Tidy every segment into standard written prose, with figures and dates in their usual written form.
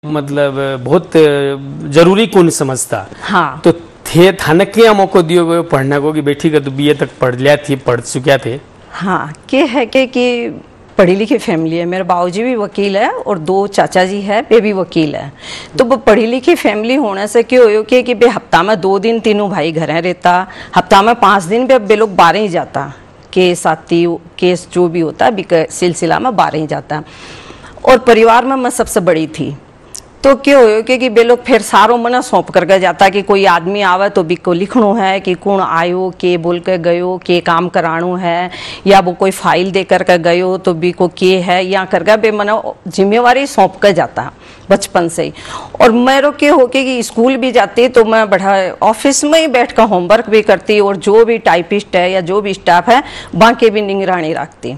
मतलब बहुत जरूरी कौन समझता। हाँ। तो थे थानक क्या मौको दियो गयो पढ़ने को कि बेटी का तो बीए तक पढ़ लिया थी, पढ़ चुक्या थे। हाँ, के है कि पढ़ी लिखी फैमिली है। मेरे बाबूजी भी वकील है और 2 चाचा जी है, वे भी वकील है। तो वो पढ़ी लिखी फैमिली होने से क्यों हो कि बे हफ्ता में 2 दिन तीनों भाई घर रहता, हफ्ता में 5 दिन बे लोग बाहर ही जाता, केस आती, केस जो भी होता है सिलसिला में बाहर ही जाता। और परिवार में मैं सबसे बड़ी थी। तो क्यों हो कि बे लोग फिर सारों मना सौंप करके जाता कि कोई आदमी आवे तो बी को लिखणो है कि कौन आयो, के बोल के गयो, के काम कराणो है, या वो कोई फाइल दे करके गयो तो बी को के है या करके बे मना जिम्मेवारी सौंप कर जाता बचपन से ही। और मेरे के हो कि स्कूल भी जाती तो मैं बढ़ा ऑफिस में ही बैठ कर होमवर्क भी करती और जो भी टाइपिस्ट है या जो भी स्टाफ है बाकी भी निगरानी रखती।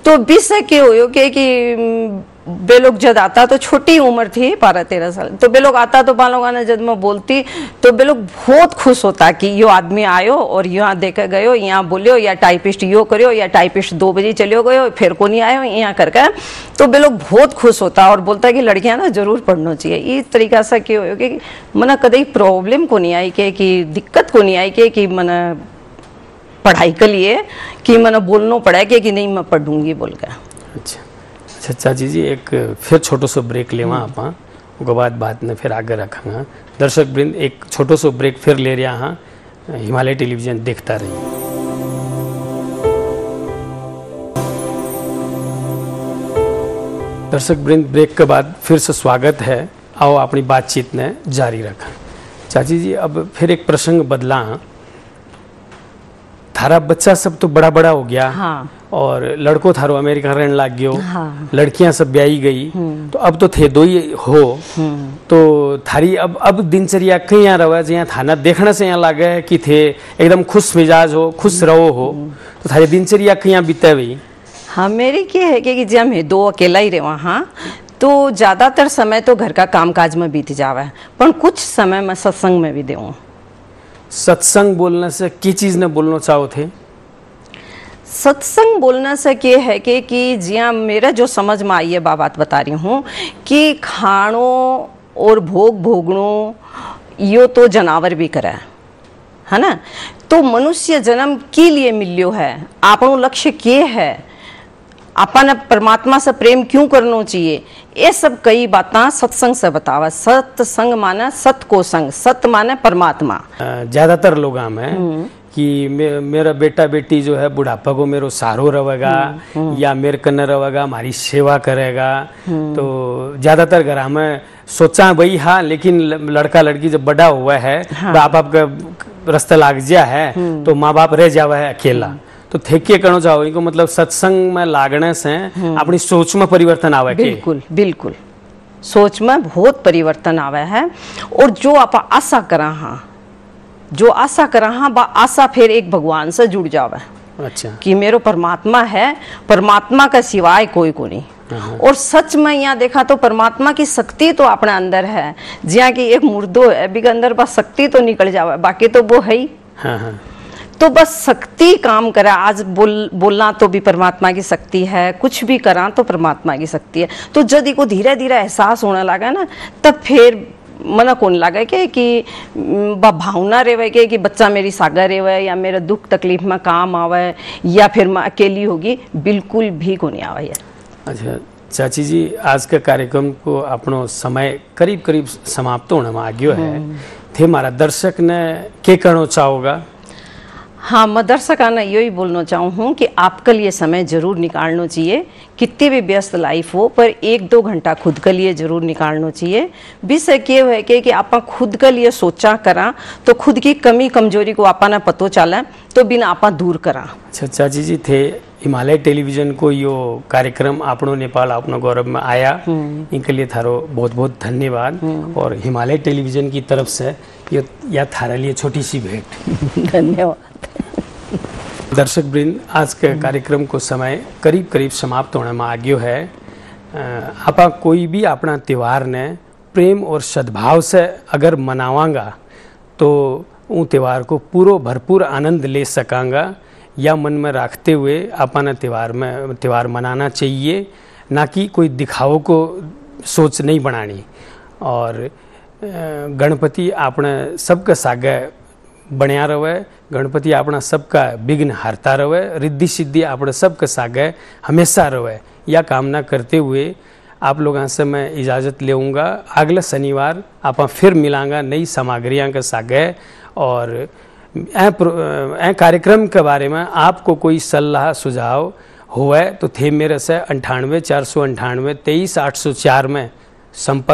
तो 20 के हो कि बे लोग जब आता तो छोटी उम्र थी 12-13 साल, तो बे लोग आता तो बालों ने जब मैं बोलती तो बे लोग बहुत खुश होता कि यो आदमी आयो और यहाँ देखे गयो, यहाँ बोलियो, या टाइपिस्ट यो करियो, या टाइपिस्ट 2 बजे चलियो गयो फिर को नहीं आयो यहाँ करके। तो बे लोग बहुत खुश होता और बोलता कि लड़कियां ना जरूर पढ़ना चाहिए। इस तरीका से क्यों हो कि मना कभी प्रॉब्लम को नहीं आई कि दिक्कत को नहीं आई कि मना पढ़ाई के लिए कि मैंने बोलना पड़ा कि नहीं मैं पढ़ूंगी बोल कर। अच्छा चाची जी, एक फिर छोटो सो ब्रेक लेवा आप, उसके बाद बात ने फिर आगे रखेंगे। दर्शक वृंद एक छोटो सो ब्रेक फिर ले रहा हाँ, हिमालय टेलीविजन देखता रहिए। दर्शक वृंद ब्रेक के बाद फिर से स्वागत है। आओ अपनी बातचीत ने जारी रखें। चाची जी, अब फिर एक प्रसंग बदला। थारा बच्चा सब तो बड़ा बड़ा हो गया। हाँ। और लड़को थारो अमेरिका रहने लग गयो। हाँ। लड़कियां सब ब्याही गई। तो अब तो थे 2 ही हो। तो थारी अब दिनचर्या कहीं यहाँ रवा जहाँ थाना देखने से यहाँ लगे कि थे एकदम खुश मिजाज हो, खुश रहो हो, तो थारी दिनचर्या कहीं यहाँ बीते हुई। हाँ, मेरी क्या है कि जब मैं 2 अकेला ही रहा हाँ, तो ज्यादातर समय तो घर का कामकाज में बीत जावे, पर कुछ समय मैं सत्संग में भी देऊँ। सत्संग बोलने से की चीज ने बोलना चाहो थे? सत्संग बोलने से क्या है कि जिया मेरा जो समझ में आई है बात बता रही हूँ कि खाणो और भोगनो यो तो जानवर भी करे है ना। तो मनुष्य जन्म के लिए मिलियो है, आपनो लक्ष्य क्या है, अपन परमात्मा से प्रेम क्यों करना चाहिए, ये सब कई बातें सत्संग से बतावा। सत्संग माने सत को संग, सत माने परमात्मा। ज्यादातर लोग में कि मेरा बेटा बेटी जो है बुढ़ापा को मेरो सहारो रहेगा या मेरे कन्ने रहेगा, हमारी सेवा करेगा। तो ज्यादातर घर में सोचा भाई हाँ, लेकिन लड़का लड़की जब बड़ा हुआ है, बाप आपका रास्ता लाग गया है तो माँ बाप रह जावा है अकेला। तो थे के करना चाहो इनको, मतलब सत्संग में लागने से अपनी सोच में परिवर्तन आवे। बिल्कुल बिल्कुल, सोच में बहुत परिवर्तन आवे है। और जो आप आशा करा हाँ, जो आशा करा हाँ, बा आशा फिर एक भगवान से जुड़ जावे। अच्छा। कि मेरो परमात्मा है, परमात्मा का सिवाय कोई को नहीं। और सच में यहाँ देखा तो परमात्मा की शक्ति तो अपने अंदर है। जिया कि एक मुर्दो है अभी के अंदर बस शक्ति तो निकल जावे, बाकी तो वो है ही। हाँ। तो बस शक्ति काम करा। आज बोलना तो भी परमात्मा की शक्ति है, कुछ भी करा तो परमात्मा की शक्ति है। तो जब को धीरे धीरे एहसास होने लगा ना, तब फिर मना कौन लगे कि भावना रेवे कि बच्चा मेरी सागा रेवे या मेरा दुख तकलीफ में काम आवे या फिर मैं अकेली होगी, बिल्कुल भी को नहीं आवे। अच्छा चाची जी, आज का कार्यक्रम को अपनो समय करीब करीब समाप्त होने में आ गयो है। थे हमारा दर्शक ने क्या कहना चाहोगा? हाँ, मैं दर्शकाना यही बोलना चाहूँ कि आपके लिए समय जरूर निकालना चाहिए। कितनी भी व्यस्त लाइफ हो, पर 1-2 घंटा खुद के लिए जरूर निकालना चाहिए। विषय क्या है कि आप खुद के लिए सोचा करा तो खुद की कमी कमजोरी को आपना पतो चला तो बिना आप दूर करा। अच्छा चाची जी, थे हिमालय टेलीविजन को यो कार्यक्रम आपनो नेपाल आपनो गौरव में आया, इनके लिए थारो बहुत बहुत धन्यवाद। और हिमालय टेलीविजन की तरफ से या थारे लिए छोटी सी भेंट। धन्यवाद। दर्शक वृंद, आज के कार्यक्रम को समय करीब करीब समाप्त होने में आ गयो है। आपा कोई भी अपना त्यौहार ने प्रेम और सद्भाव से अगर मनावांगा तो उन त्यौहार को पूरा भरपूर आनंद ले सकांगा, या मन में रखते हुए अपना त्यौहार मनाना चाहिए, ना कि कोई दिखावों को सोच नहीं बनानी। और गणपति आपने सबका सागे बनिया रहे, गणपति अपना सबका विघ्न हरता रहे, रिद्धि सिद्धि अपने सबके सागे हमेशा रहे, यह कामना करते हुए आप लोगों से मैं इजाज़त लेऊंगा। अगले शनिवार आप फिर मिलांगा नई सामग्रियां के सागे। और कार्यक्रम के बारे में आपको कोई सलाह सुझाव हुआ तो थे मेरे से 98 498 23 804 में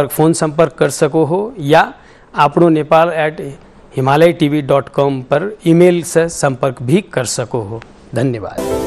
फ़ोन संपर्क कर सको हो, या आपनो नेपाल@himalayatv.com पर ईमेल से संपर्क भी कर सको हो। धन्यवाद।